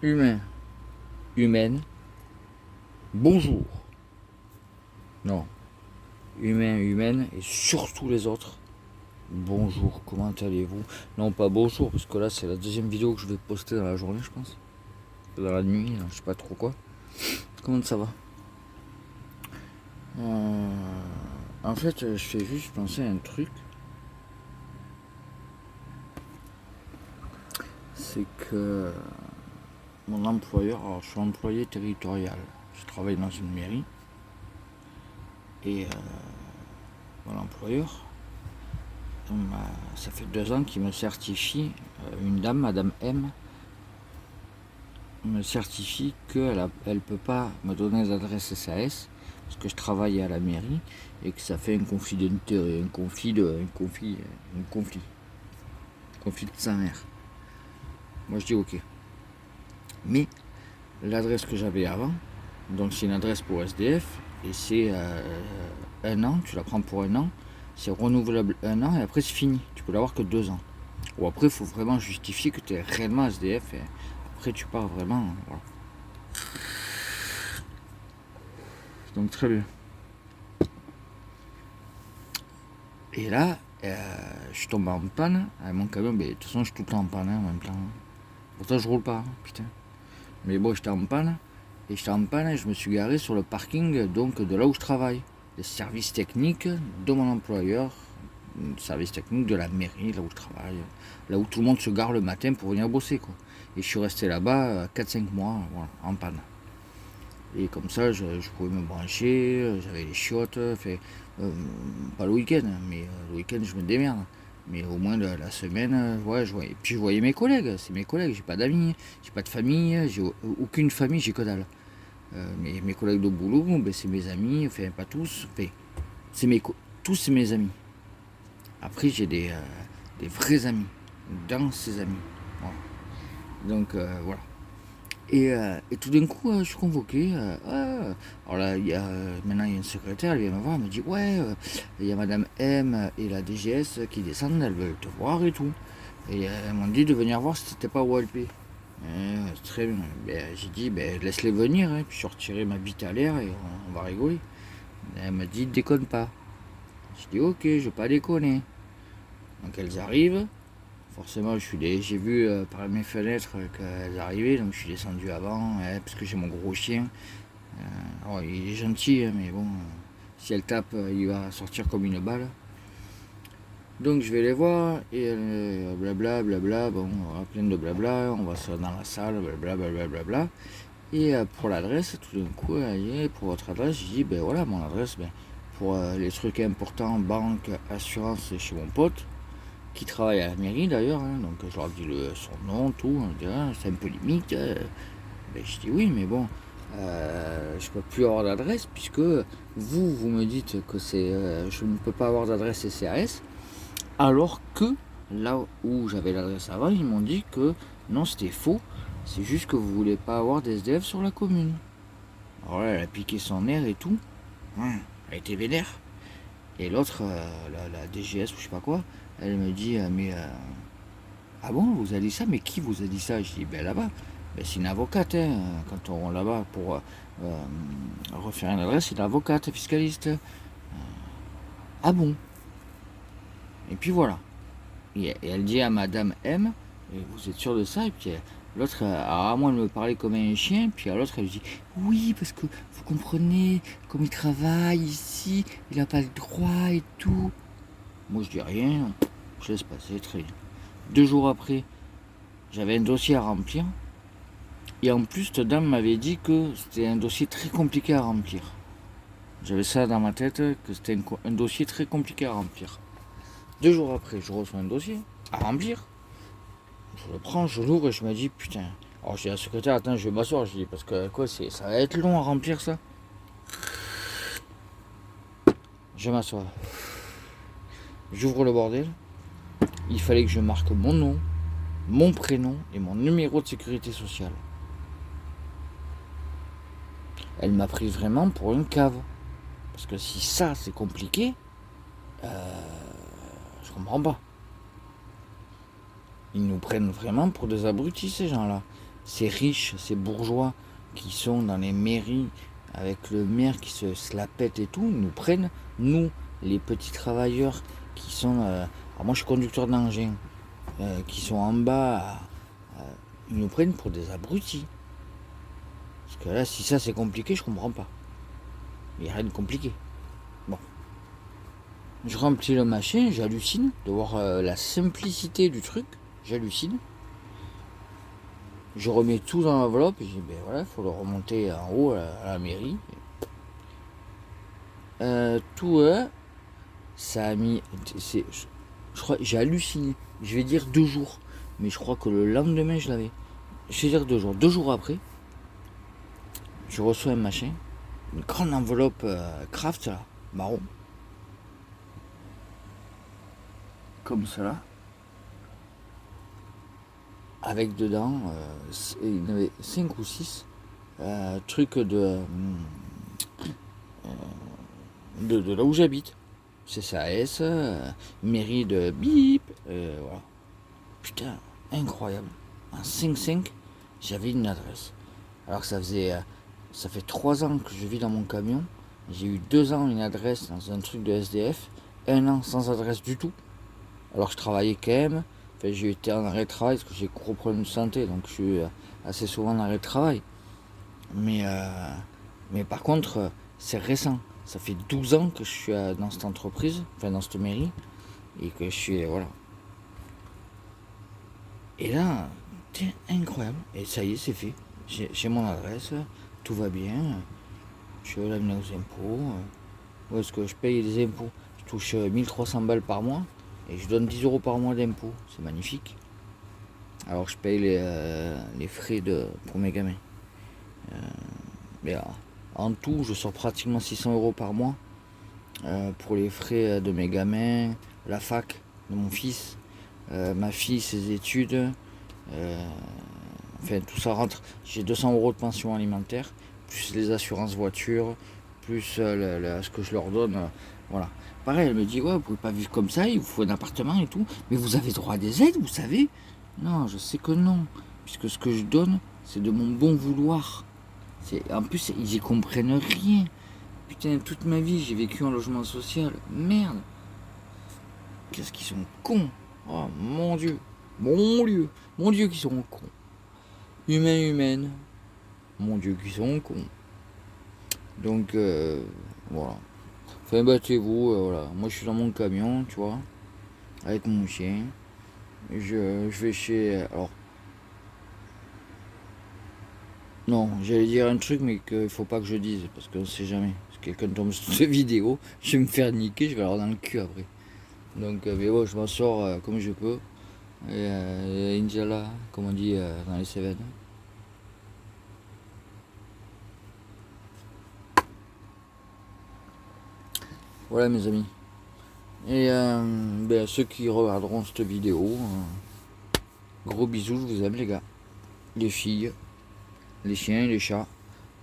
Humain, humaine, bonjour. Non, humain, humaine et surtout les autres. Bonjour, comment allez-vous? Non, pas bonjour, parce que là c'est la deuxième vidéo que je vais poster dans la journée, je pense. Dans la nuit, je sais pas trop quoi. Comment ça va? En fait, je fais juste penser à un truc. C'est que mon employeur, alors je suis employé territorial. Je travaille dans une mairie. Et mon employeur, ça fait 2 ans qu'il me certifie, une dame, Madame M, me certifie qu'elle ne peut pas me donner d'adresse SAS parce que je travaille à la mairie et que ça fait un conflit d'intérêt, un conflit de sa mère. Moi je dis ok. Mais l'adresse que j'avais avant, donc c'est une adresse pour SDF et c'est 1 an, tu la prends pour 1 an, c'est renouvelable 1 an et après c'est fini, tu peux l'avoir que 2 ans. Ou après il faut vraiment justifier que tu es réellement SDF et après tu pars vraiment, voilà. Donc très bien. Et là, je suis tombé en panne avec mon camion, mais de toute façon je suis tout le temps en panne en même temps. Pourtant je roule pas, putain. Mais bon, j'étais en panne, et je me suis garé sur le parking donc de là où je travaille. Les services techniques de mon employeur, service technique de la mairie, là où je travaille, là où tout le monde se gare le matin pour venir bosser, quoi. Et je suis resté là-bas 4-5 mois, voilà, en panne. Et comme ça, je pouvais me brancher, j'avais les chiottes, pas le week-end, mais le week-end je me démerde. Mais au moins la semaine, ouais, je voyais. Et puis je voyais mes collègues, c'est mes collègues, j'ai pas d'amis, j'ai pas de famille, j'ai aucune famille, j'ai que dalle. Mes collègues de boulot, ben, c'est mes amis, enfin pas tous, enfin, tous c'est mes amis. Après j'ai des vrais amis, dans ces amis. Voilà. Donc voilà. Et tout d'un coup, je suis convoqué. Alors là, maintenant, il y a une secrétaire, elle vient me voir, elle me dit ouais, il y a Madame M et la DGS qui descendent, elles veulent te voir et tout. Et elles m'ont dit de venir voir si c'était pas OLP. Très bien. Ben, j'ai dit, laisse-les venir, hein, puis je sortirai ma bite à l'air et on va rigoler. Elle m'a dit, déconne pas. J'ai dit, ok, je vais pas déconner. Donc elles arrivent. Forcément, j'ai vu par mes fenêtres qu'elles arrivaient, donc je suis descendu avant, parce que j'ai mon gros chien. Alors, il est gentil, hein, mais bon, si elle tape, il va sortir comme une balle. Donc je vais les voir, et blabla, blabla, bon, plein de blabla, on va dans la salle, blabla, blabla. Et pour l'adresse, tout d'un coup, pour votre adresse, je dis, ben voilà, mon adresse, pour les trucs importants, banque, assurance, c'est chez mon pote qui travaille à la mairie d'ailleurs, hein, donc je leur dis son nom, tout, c'est un peu limite. Je dis oui, mais bon, je peux plus avoir d'adresse puisque vous me dites que je ne peux pas avoir d'adresse SAS, alors que là où j'avais l'adresse avant, ils m'ont dit que non, c'était faux, c'est juste que vous voulez pas avoir d'SDF sur la commune. Alors là, elle a piqué son nerf et tout, elle était vénère. Et l'autre, la DGS ou je sais pas quoi, elle me dit ah bon, vous avez dit ça? Mais qui vous a dit ça? Je dis ben là-bas. Ben, c'est une avocate, hein. Quand on va là-bas pour refaire une adresse, c'est une avocate, fiscaliste. Ah bon? Et puis voilà. Et elle dit à Madame M, et vous êtes sûr de ça? Et puis l'autre, à moi, elle me parlait comme un chien, puis à l'autre, elle dit oui, parce que vous comprenez, comme il travaille ici, il n'a pas le droit et tout. Moi, je dis rien, je laisse passer, très bien. 2 jours après, j'avais un dossier à remplir. Et en plus, cette dame m'avait dit que c'était un dossier très compliqué à remplir. J'avais ça dans ma tête, que c'était un dossier très compliqué à remplir. 2 jours après, je reçois un dossier à remplir. Je le prends, je l'ouvre et je me dis, putain. Alors je dis à la secrétaire, attends, je vais m'asseoir. Je dis, parce que quoi, ça va être long à remplir ça. Je m'assois. J'ouvre le bordel. Il fallait que je marque mon nom, mon prénom et mon numéro de sécurité sociale. Elle m'a pris vraiment pour une cave. Parce que si ça c'est compliqué, je comprends pas. Ils nous prennent vraiment pour des abrutis ces gens-là. ces riches, ces bourgeois qui sont dans les mairies avec le maire qui se la pète et tout, nous prennent, nous, les petits travailleurs qui sont... alors moi je suis conducteur d'engin, qui sont en bas, ils nous prennent pour des abrutis. Parce que là, si ça c'est compliqué, je comprends pas. Il n'y a rien de compliqué. Bon. Je remplis le machin, j'hallucine de voir la simplicité du truc, j'hallucine. Je remets tout dans l'enveloppe et je dis ben voilà, il faut le remonter en haut à la mairie. Tout ça a mis. Je crois j'ai halluciné. Je vais dire 2 jours. Mais je crois que le lendemain je l'avais. Je vais dire 2 jours. 2 jours après, je reçois un machin. Une grande enveloppe craft là, marron. Comme cela. Avec dedans, il y en avait 5 ou 6 trucs de là où j'habite. CCAS, mairie de bip, voilà. Putain, incroyable. En 5-5, j'avais une adresse. Alors que ça fait 3 ans que je vis dans mon camion. J'ai eu 2 ans une adresse dans un truc de SDF, 1 an sans adresse du tout. Alors que je travaillais quand même. Enfin, j'ai été en arrêt de travail parce que j'ai gros problème de santé, donc je suis assez souvent en arrêt de travail. Mais par contre, c'est récent. Ça fait 12 ans que je suis dans cette entreprise, enfin dans cette mairie, et que je suis, voilà. Et là, c'est incroyable. Et ça y est, c'est fait. J'ai mon adresse, tout va bien. Je vais l'amener aux impôts. Où est-ce que je paye les impôts? Je touche 1300 balles par mois et je donne 10 € par mois d'impôts. C'est magnifique. Alors je paye les frais pour mes gamins. Mais en tout, je sors pratiquement 600 € par mois pour les frais de mes gamins, la fac de mon fils, ma fille, ses études. Enfin, tout ça rentre. J'ai 200 € de pension alimentaire, plus les assurances voitures, plus ce que je leur donne. Voilà. Pareil, elle me dit, ouais, vous pouvez pas vivre comme ça, il vous faut un appartement et tout. Mais vous avez droit à des aides, vous savez? Non, je sais que non. Puisque ce que je donne, c'est de mon bon vouloir. En plus, ils y comprennent rien. Putain, toute ma vie, j'ai vécu en logement social. Merde. Qu'est-ce qu'ils sont cons. Oh, mon Dieu. Mon Dieu. Mon Dieu, qu'ils sont cons. Humaine. Mon Dieu, qu'ils sont cons. Donc, voilà. Enfin, battez-vous, voilà. Moi, je suis dans mon camion, tu vois. Avec mon chien. Je vais chez... Alors... Non, j'allais dire un truc, mais qu'il faut pas que je dise, parce qu'on sait jamais. Si quelqu'un tombe sur cette vidéo, je vais me faire niquer, je vais l'avoir dans le cul après. Donc, mais bon, je m'en sors comme je peux. Et Inch'Allah, comme on dit dans les Cévennes. Voilà mes amis. Et ceux qui regarderont cette vidéo, gros bisous, je vous aime les gars. Les filles, les chiens, les chats,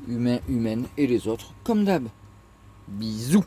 humains, humaines et les autres, comme d'hab. Bisous.